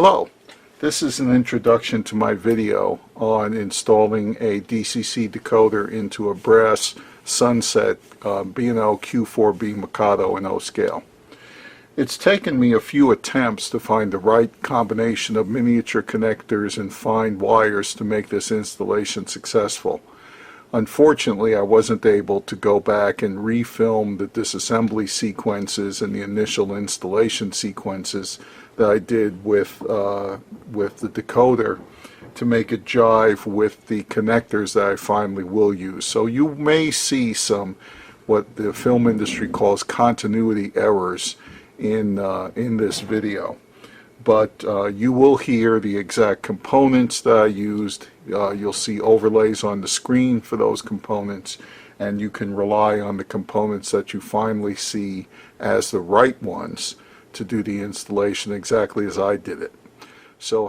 Hello, this is an introduction to my video on installing a DCC decoder into a brass Sunset B&O Q4b Mikado in O scale. It's taken me a few attempts to find the right combination of miniature connectors and fine wires to make this installation successful. Unfortunately, I wasn't able to go back and refilm the disassembly sequences and the initial installation sequences that I did with the decoder to make it jive with the connectors that I finally will use. So you may see some what the film industry calls continuity errors in this video. But you will hear the exact components that I used. You'll see overlays on the screen for those components, and you can rely on the components that you finally see as the right ones to do the installation exactly as I did it. So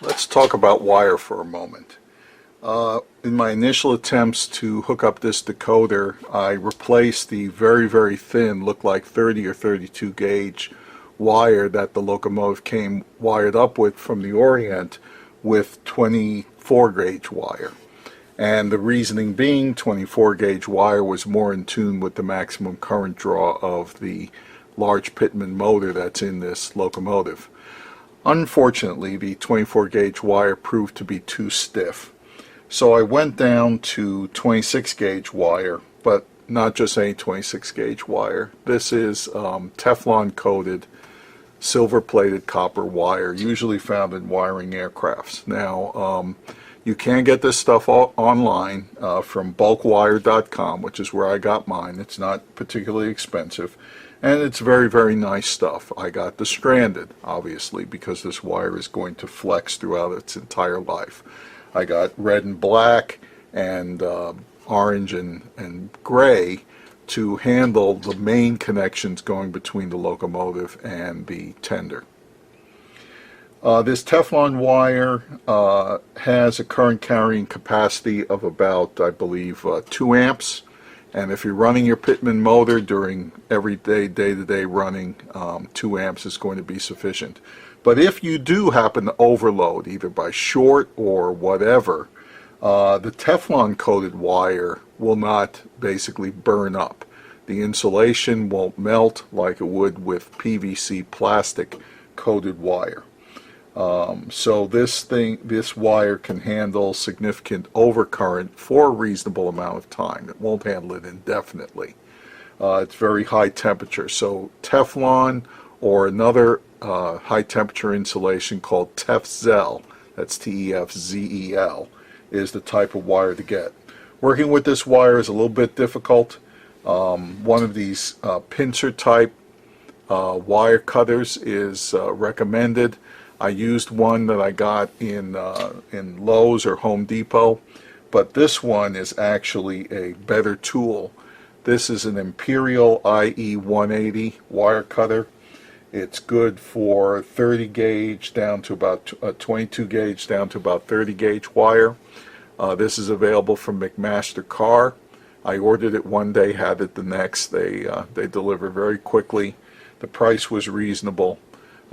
let's talk about wire for a moment. In my initial attempts to hook up this decoder, I replaced the very thin, looked like 30 or 32 gauge wire that the Locomotive came wired up with from the Orient with 24 gauge wire. And the reasoning being 24 gauge wire was more in tune with the maximum current draw of the large Pitman motor that's in this Locomotive. Unfortunately, the 24 gauge wire proved to be too stiff. So I went down to 26 gauge wire, but not just any 26 gauge wire. This is Teflon coated, silver plated copper wire, usually found in wiring aircrafts. Now, you can get this stuff online from bulkwire.com, which is where I got mine. It's not particularly expensive, and it's very nice stuff. I got the stranded, obviously, because this wire is going to flex throughout its entire life. I got red and black and orange and gray to handle the main connections going between the Locomotive and the tender. This Teflon wire has a current carrying capacity of about, I believe, 2 amps. And if you're running your Pitman motor during everyday, day-to-day running, 2 amps is going to be sufficient. But if you do happen to overload, either by short or whatever, the Teflon coated wire will not basically burn up. The insulation won't melt like it would with PVC plastic coated wire. So this wire can handle significant overcurrent for a reasonable amount of time. It won't handle it indefinitely. It's very high temperature. So Teflon or another high temperature insulation called Tefzel, that's Tefzel, is the type of wire to get. Working with this wire is a little bit difficult. One of these pincer type wire cutters is recommended. I used one that I got in Lowe's or Home Depot, but this one is actually a better tool. This is an Imperial IE 180 wire cutter. It's good for 30 gauge down to about 22 gauge down to about 30 gauge wire. This is available from McMaster Car. I ordered it one day, had it the next. They deliver very quickly. The price was reasonable.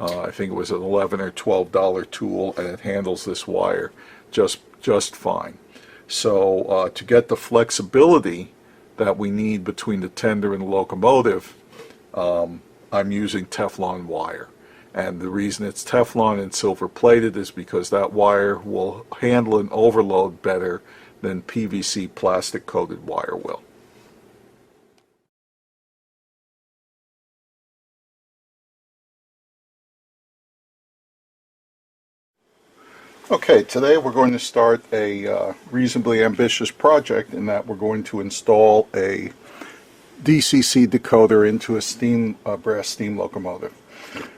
I think it was an $11 or $12 tool, and it handles this wire just fine. So to get the flexibility that we need between the tender and the Locomotive, I'm using Teflon wire. And the reason it's Teflon and silver plated is because that wire will handle an overload better than PVC plastic coated wire will. Okay, today we're going to start a reasonably ambitious project in that we're going to install a DCC decoder into a brass steam locomotive.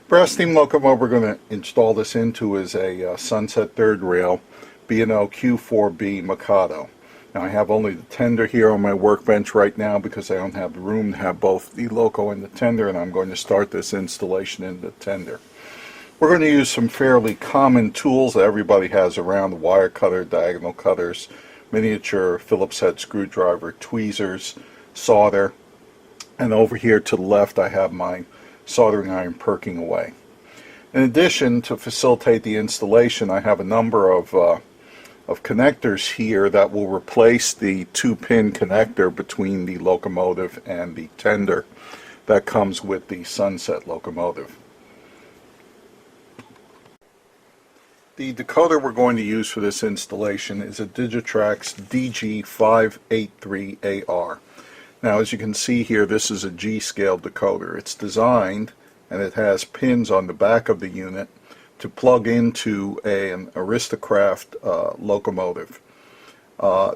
Brass steam locomotive we're going to install this into is a Sunset third rail B&O Q4b Mikado. Now I have only the tender here on my workbench right now because I don't have the room to have both the Loco and the tender, and I'm going to start this installation in the tender. We're going to use some fairly common tools that everybody has around: the wire cutter, diagonal cutters. miniature Phillips head screwdriver, tweezers, solder, and over here to the left I have my soldering iron perking away. In addition, to facilitate the installation, I have a number of connectors here that will replace the 2-pin connector between the locomotive and the tender that comes with the Sunset locomotive. The decoder we're going to use for this installation is a Digitrax DG583AR. Now, as you can see here, this is a G-scale decoder. It's designed, and it has pins on the back of the unit to plug into an Aristocraft locomotive.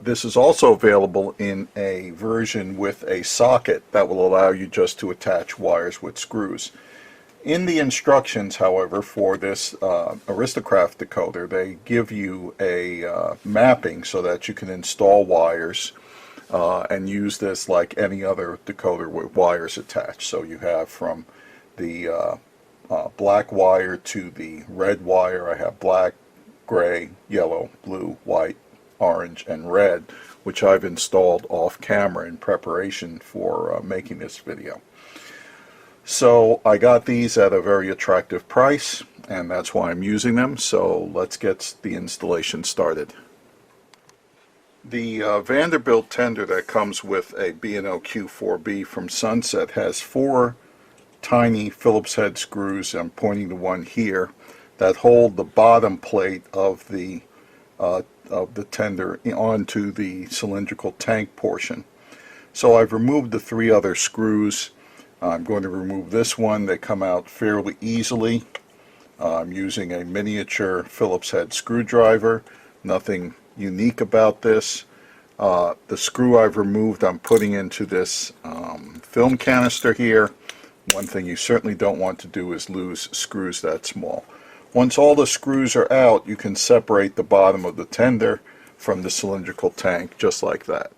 This is also available in a version with a socket that will allow you just to attach wires with screws. In the instructions, however, for this Aristocraft decoder, they give you a mapping so that you can install wires and use this like any other decoder with wires attached. So you have from the black wire to the red wire. I have black, gray, yellow, blue, white, orange, and red, which I've installed off camera in preparation for making this video. So I got these at a very attractive price, and that's why I'm using them. So let's get the installation started. The Vanderbilt tender that comes with a B&O Q4b from Sunset has 4 tiny Phillips head screws. I'm pointing to one here that hold the bottom plate of the tender onto the cylindrical tank portion. So I've removed the 3 other screws. I'm going to remove this one. They come out fairly easily. I'm using a miniature Phillips head screwdriver. Nothing unique about this. The screw I've removed I'm putting into this film canister here. One thing you certainly don't want to do is lose screws that small. Once all the screws are out, you can separate the bottom of the tender from the cylindrical tank just like that.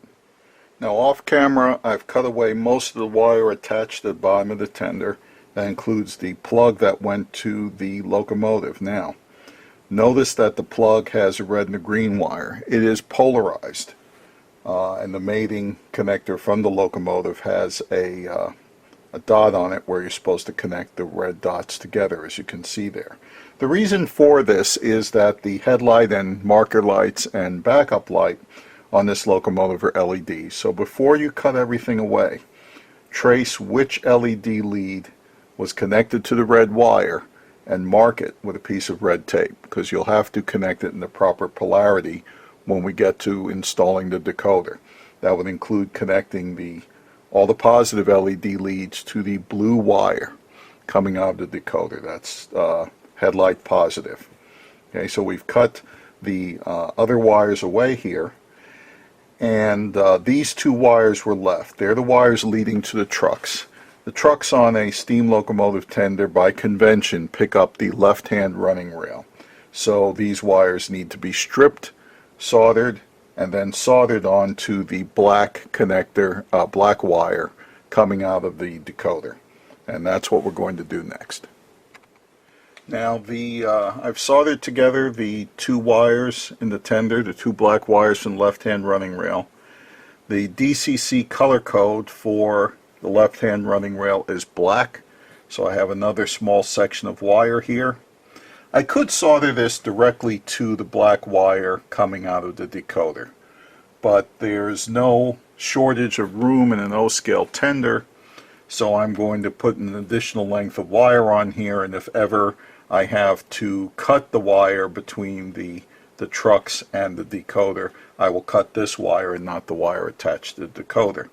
Now, off camera, I've cut away most of the wire attached to the bottom of the tender. That includes the plug that went to the locomotive. Now, notice that the plug has a red and a green wire. It is polarized, and the mating connector from the locomotive has a dot on it where you're supposed to connect the red dots together, as you can see there. The reason for this is that the headlight and marker lights and backup light on this locomotive are LEDs. So before you cut everything away, trace which LED lead was connected to the red wire and mark it with a piece of red tape, because you'll have to connect it in the proper polarity when we get to installing the decoder. That would include connecting all the positive LED leads to the blue wire coming out of the decoder. That's headlight positive. Okay, so we've cut the other wires away here, and these 2 wires were left. They're the wires leading to the trucks. The trucks on a steam locomotive tender, by convention, pick up the left-hand running rail. So these wires need to be stripped, soldered, and then soldered onto the black connector, black wire coming out of the decoder. And that's what we're going to do next. Now, I've soldered together the 2 wires in the tender, the 2 black wires from the left-hand running rail. The DCC color code for the left-hand running rail is black, so I have another small section of wire here. I could solder this directly to the black wire coming out of the decoder, but there's no shortage of room in an O-scale tender, so I'm going to put an additional length of wire on here, and if ever I have to cut the wire between the trucks and the decoder, I will cut this wire and not the wire attached to the decoder.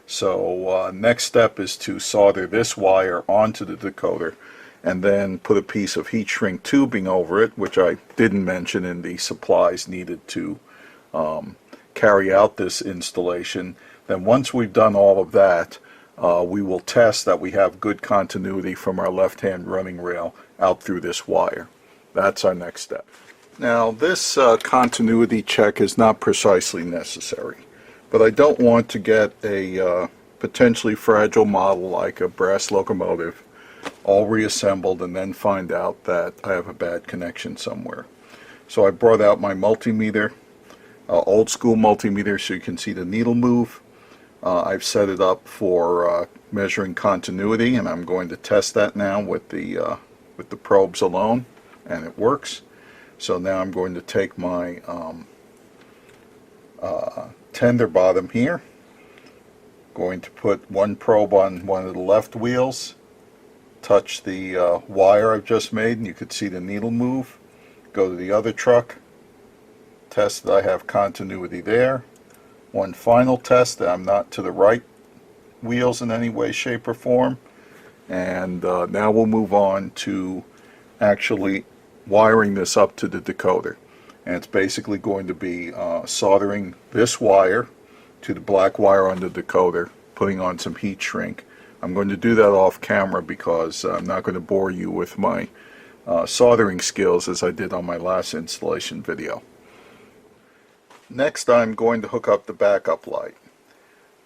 So next step is to solder this wire onto the decoder and then put a piece of heat shrink tubing over it, which I didn't mention in the supplies needed to carry out this installation. Then once we've done all of that, we will test that we have good continuity from our left-hand running rail out through this wire. That's our next step. Now, this continuity check is not precisely necessary, but I don't want to get a potentially fragile model like a brass locomotive all reassembled and then find out that I have a bad connection somewhere. So I brought out my multimeter, old school multimeter so you can see the needle move. I've set it up for measuring continuity, and I'm going to test that now with the probes alone, and it works. So now I'm going to take my tender bottom here, going to put one probe on one of the left wheels, touch the wire I've just made, and you could see the needle move. Go to the other truck, test that I have continuity there. One final test that I'm not to the right wheels in any way, shape, or form. And now we'll move on to actually wiring this up to the decoder. And it's basically going to be soldering this wire to the black wire on the decoder, putting on some heat shrink. I'm going to do that off camera because I'm not going to bore you with my soldering skills as I did on my last installation video. Next, I'm going to hook up the backup light.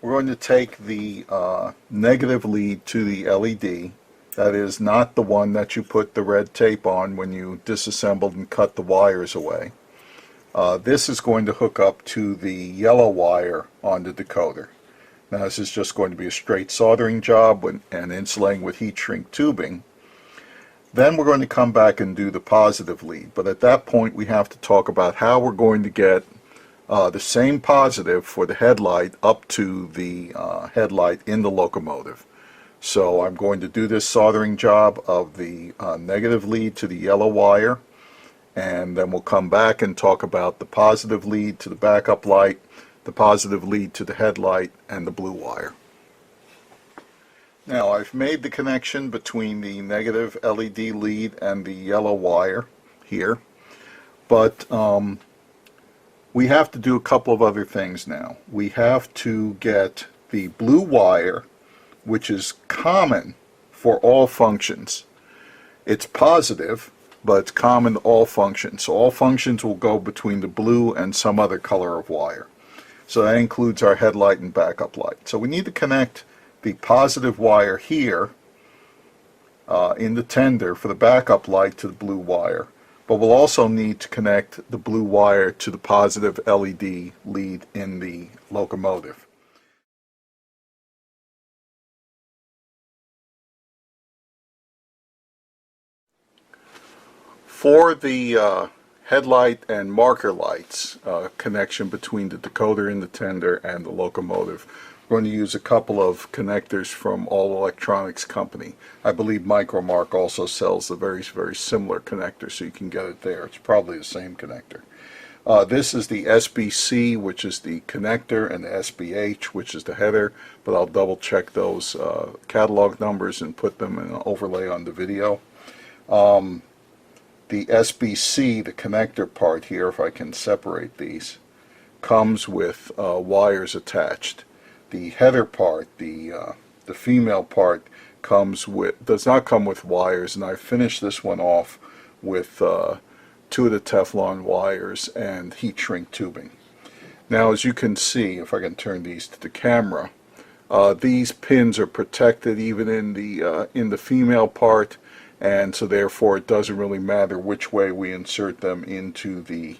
We're going to take the negative lead to the LED. That is not the one that you put the red tape on when you disassembled and cut the wires away. This is going to hook up to the yellow wire on the decoder. Now this is just going to be a straight soldering job and insulating with heat shrink tubing. Then we're going to come back and do the positive lead, but at that point we have to talk about how we're going to get the same positive for the headlight up to the headlight in the locomotive. So I'm going to do this soldering job of the negative lead to the yellow wire, and then we'll come back and talk about the positive lead to the backup light, the positive lead to the headlight, and the blue wire. Now I've made the connection between the negative LED lead and the yellow wire here, but we have to do a couple of other things now. We have to get the blue wire, which is common for all functions. It's positive, but it's common to all functions. So all functions will go between the blue and some other color of wire. So that includes our headlight and backup light. So we need to connect the positive wire here in the tender for the backup light to the blue wire. But we'll also need to connect the blue wire to the positive LED lead in the locomotive. For the headlight and marker lights connection between the decoder in the tender and the locomotive, we're going to use a couple of connectors from All Electronics Company. I believe Micromark also sells a very similar connector, so you can get it there. It's probably the same connector. This is the SBC, which is the connector, and the SBH, which is the header, but I'll double check those catalog numbers and put them in an overlay on the video. The SBC, the connector part here, if I can separate these, comes with wires attached. The header part, the female part, does not come with wires, and I finished this one off with 2 of the Teflon wires and heat shrink tubing. Now, as you can see, if I can turn these to the camera, these pins are protected even in the female part, and so therefore it doesn't really matter which way we insert them into the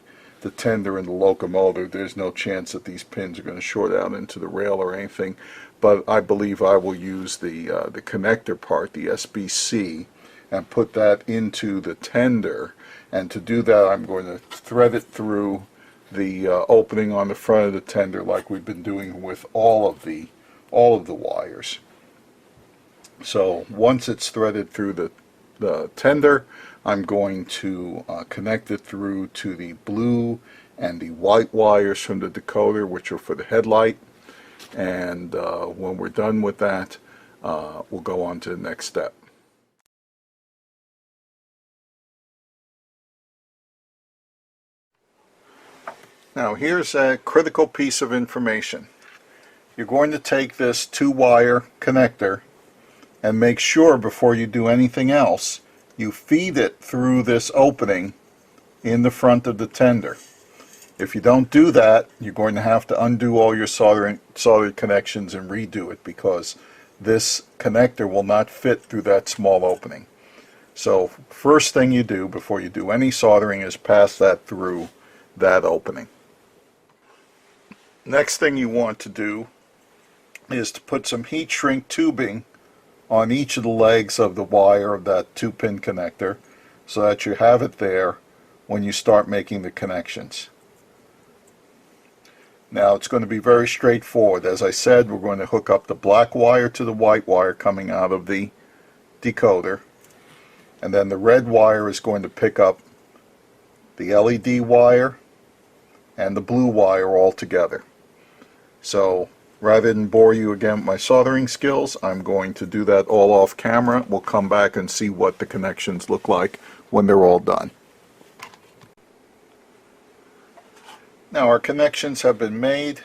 tender and the locomotive. There's no chance that these pins are going to short out into the rail or anything, but I believe I will use the connector part, the SBC, and put that into the tender. And to do that, I'm going to thread it through the opening on the front of the tender, like we've been doing with all of the wires. So once it's threaded through the tender, I'm going to connect it through to the blue and the white wires from the decoder, which are for the headlight. And when we're done with that, we'll go on to the next step. Now here's a critical piece of information. You're going to take this 2-wire connector and make sure before you do anything else you feed it through this opening in the front of the tender. If you don't do that, you're going to have to undo all your soldered connections and redo it, because this connector will not fit through that small opening. So first thing you do before you do any soldering is pass that through that opening. Next thing you want to do is to put some heat shrink tubing on each of the legs of the wire of that 2-pin connector so that you have it there when you start making the connections. Now it's going to be very straightforward. As I said, we're going to hook up the black wire to the white wire coming out of the decoder, and then the red wire is going to pick up the LED wire and the blue wire all together. So rather than bore you again with my soldering skills, I'm going to do that all off camera. We'll come back and see what the connections look like when they're all done. Now our connections have been made.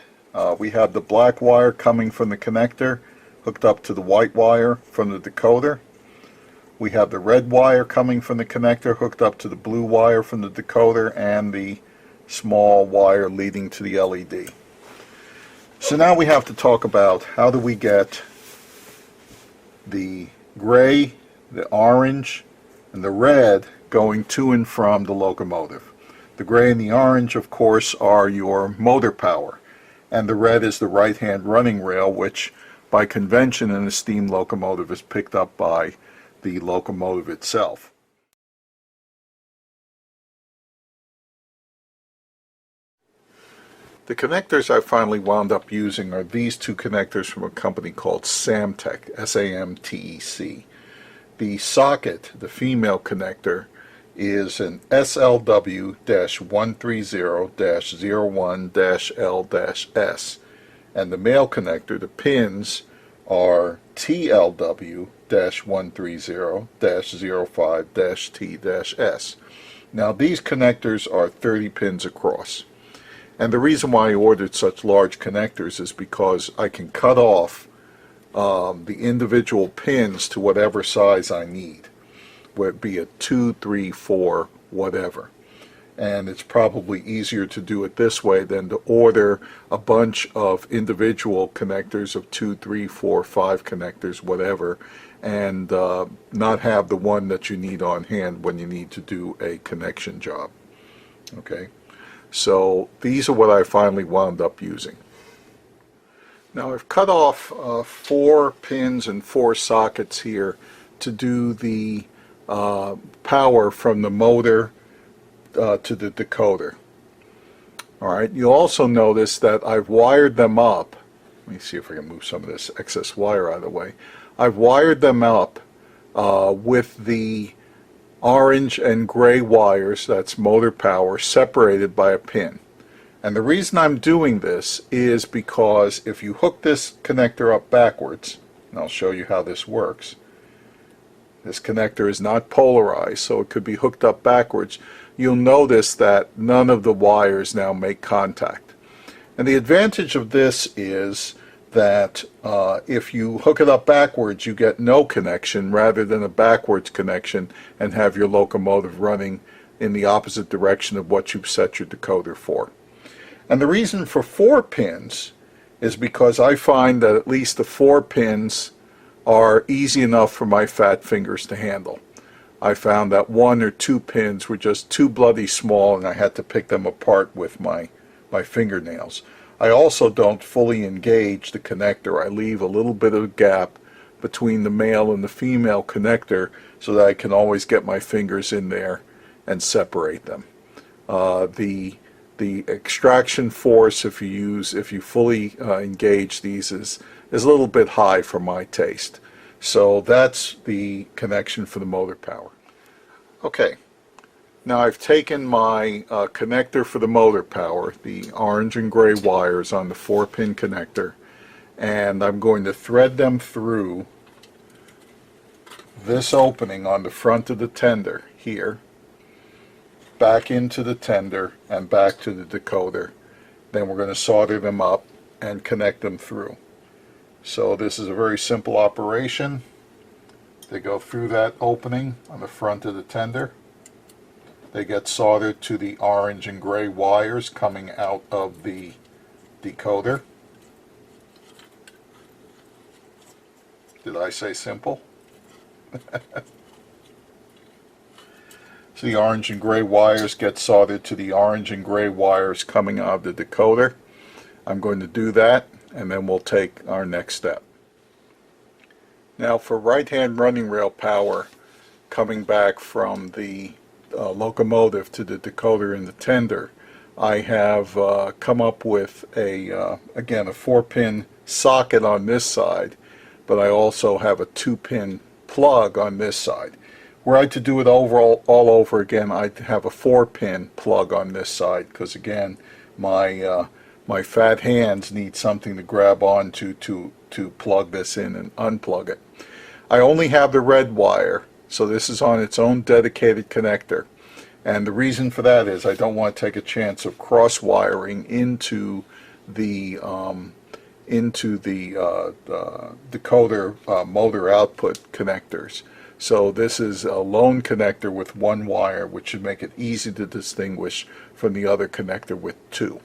We have the black wire coming from the connector hooked up to the white wire from the decoder. We have the red wire coming from the connector hooked up to the blue wire from the decoder and the small wire leading to the LED. So now we have to talk about how do we get the gray, the orange, and the red going to and from the locomotive. The gray and the orange, of course, are your motor power, and the red is the right-hand running rail, which by convention in a steam locomotive is picked up by the locomotive itself. The connectors I finally wound up using are these two connectors from a company called Samtec, S-A-M-T-E-C. The socket, the female connector, is an SLW-130-01-L-S, and the male connector, the pins, are TLW-130-05-T-S. Now these connectors are 30 pins across. And the reason why I ordered such large connectors is because I can cut off the individual pins to whatever size I need, whether it be a 2, 3, 4, whatever. And it's probably easier to do it this way than to order a bunch of individual connectors of 2, 3, 4, 5 connectors, whatever, and not have the one that you need on hand when you need to do a connection job. Okay, so these are what I finally wound up using. Now I've cut off 4 pins and 4 sockets here to do the power from the motor to the decoder. Alright, you'll also notice that I've wired them up. Let me see if I can move some of this excess wire out of the way. I've wired them up with the orange and gray wires, that's motor power, separated by a pin. And the reason I'm doing this is because if you hook this connector up backwards, and I'll show you how this works, this connector is not polarized, so it could be hooked up backwards. You'll notice that none of the wires now make contact. And the advantage of this is that if you hook it up backwards, you get no connection rather than a backwards connection and have your locomotive running in the opposite direction of what you've set your decoder for. And the reason for 4 pins is because I find that at least the 4 pins are easy enough for my fat fingers to handle. I found that 1 or 2 pins were just too bloody small and I had to pick them apart with my fingernails. I also don't fully engage the connector. I leave a little bit of gap between the male and the female connector so that I can always get my fingers in there and separate them. The extraction force, if you fully engage these, is a little bit high for my taste. So that's the connection for the motor power. Okay, now I've taken my connector for the motor power, the orange and gray wires on the 4-pin connector, and I'm going to thread them through this opening on the front of the tender here, back into the tender and back to the decoder. Then we're going to solder them up and connect them through. So this is a very simple operation. They go through that opening on the front of the tender. They get soldered to the orange and gray wires coming out of the decoder. Did I say simple? So the orange and gray wires get soldered to the orange and gray wires coming out of the decoder. I'm going to do that, and then we'll take our next step. Now for right-hand running rail power coming back from the locomotive to the decoder and the tender, I have come up with a again a 4-pin socket on this side, but I also have a 2-pin plug on this side. Were I to do it all over again, I'd have a 4-pin plug on this side, because again my fat hands need something to grab onto to plug this in and unplug it. I only have the red wire, so this is on its own dedicated connector. And the reason for that is I don't want to take a chance of cross wiring into the decoder motor output connectors. So this is a lone connector with one wire, which should make it easy to distinguish from the other connector with two.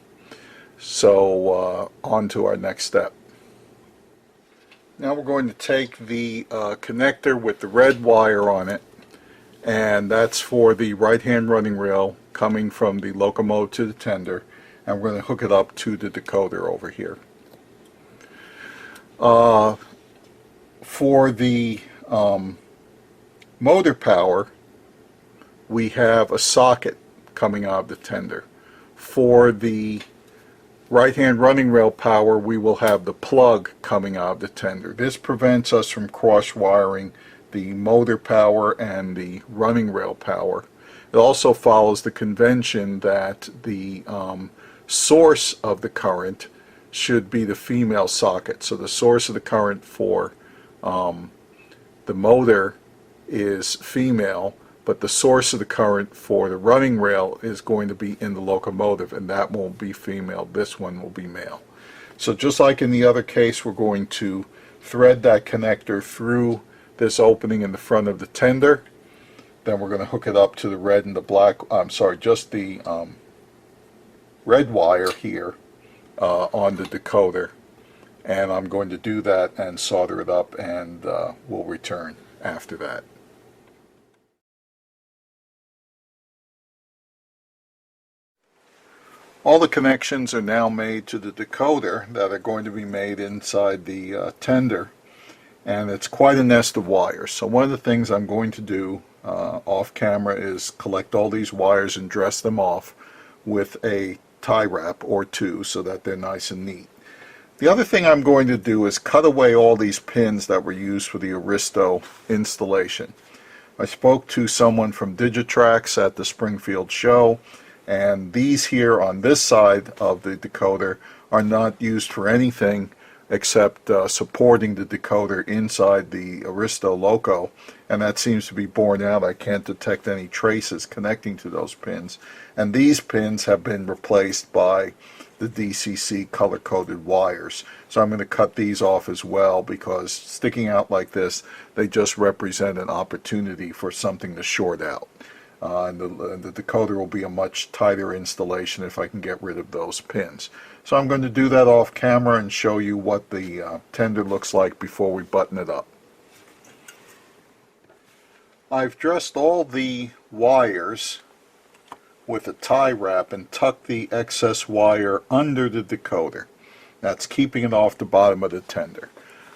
So on to our next step. Now we're going to take the connector with the red wire on it, and that's for the right-hand running rail coming from the locomotive to the tender, and we're going to hook it up to the decoder over here. For the motor power, we have a socket coming out of the tender. For the right-hand running rail power, we will have the plug coming out of the tender. This prevents us from cross-wiring the motor power and the running rail power. It also follows the convention that the source of the current should be the female socket. So the source of the current for the motor is female, but the source of the current for the running rail is going to be in the locomotive, and that won't be female. This one will be male. So just like in the other case, we're going to thread that connector through this opening in the front of the tender. Then we're going to hook it up to the red and the black, just the red wire here on the decoder. And I'm going to do that and solder it up, and we'll return after that. All the connections are now made to the decoder that are going to be made inside the tender, and it's quite a nest of wires. So one of the things I'm going to do off camera is collect all these wires and dress them off with a tie wrap or two so that they're nice and neat. The other thing I'm going to do is cut away all these pins that were used for the Aristo installation. I spoke to someone from Digitrax at the Springfield show, and these here on this side of the decoder are not used for anything except supporting the decoder inside the Aristo Loco, and that seems to be borne out. I can't detect any traces connecting to those pins, and these pins have been replaced by the DCC color-coded wires. So I'm going to cut these off as well, because sticking out like this, they just represent an opportunity for something to short out. And the decoder will be a much tighter installation if I can get rid of those pins. So I'm going to do that off camera and show you what the tender looks like before we button it up. I've dressed all the wires with a tie wrap and tucked the excess wire under the decoder. That's keeping it off the bottom of the tender.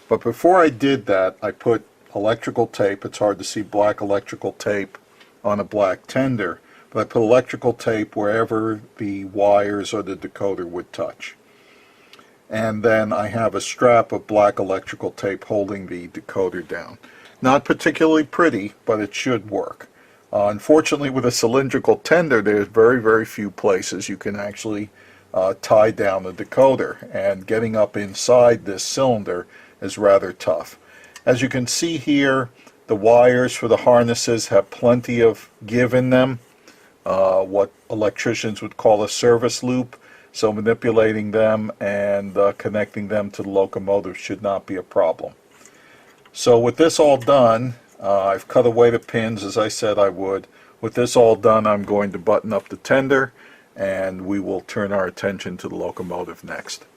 But before I did that, I put electrical tape. It's hard to see black electrical tape on a black tender, but I put electrical tape wherever the wires or the decoder would touch. And then I have a strap of black electrical tape holding the decoder down. Not particularly pretty, but it should work. Unfortunately, with a cylindrical tender, there's very, very few places you can actually tie down the decoder, and getting up inside this cylinder is rather tough. As you can see here, the wires for the harnesses have plenty of give in them, what electricians would call a service loop, so manipulating them and connecting them to the locomotive should not be a problem. So with this all done, I've cut away the pins as I said I would. With this all done, I'm going to button up the tender, and we will turn our attention to the locomotive next.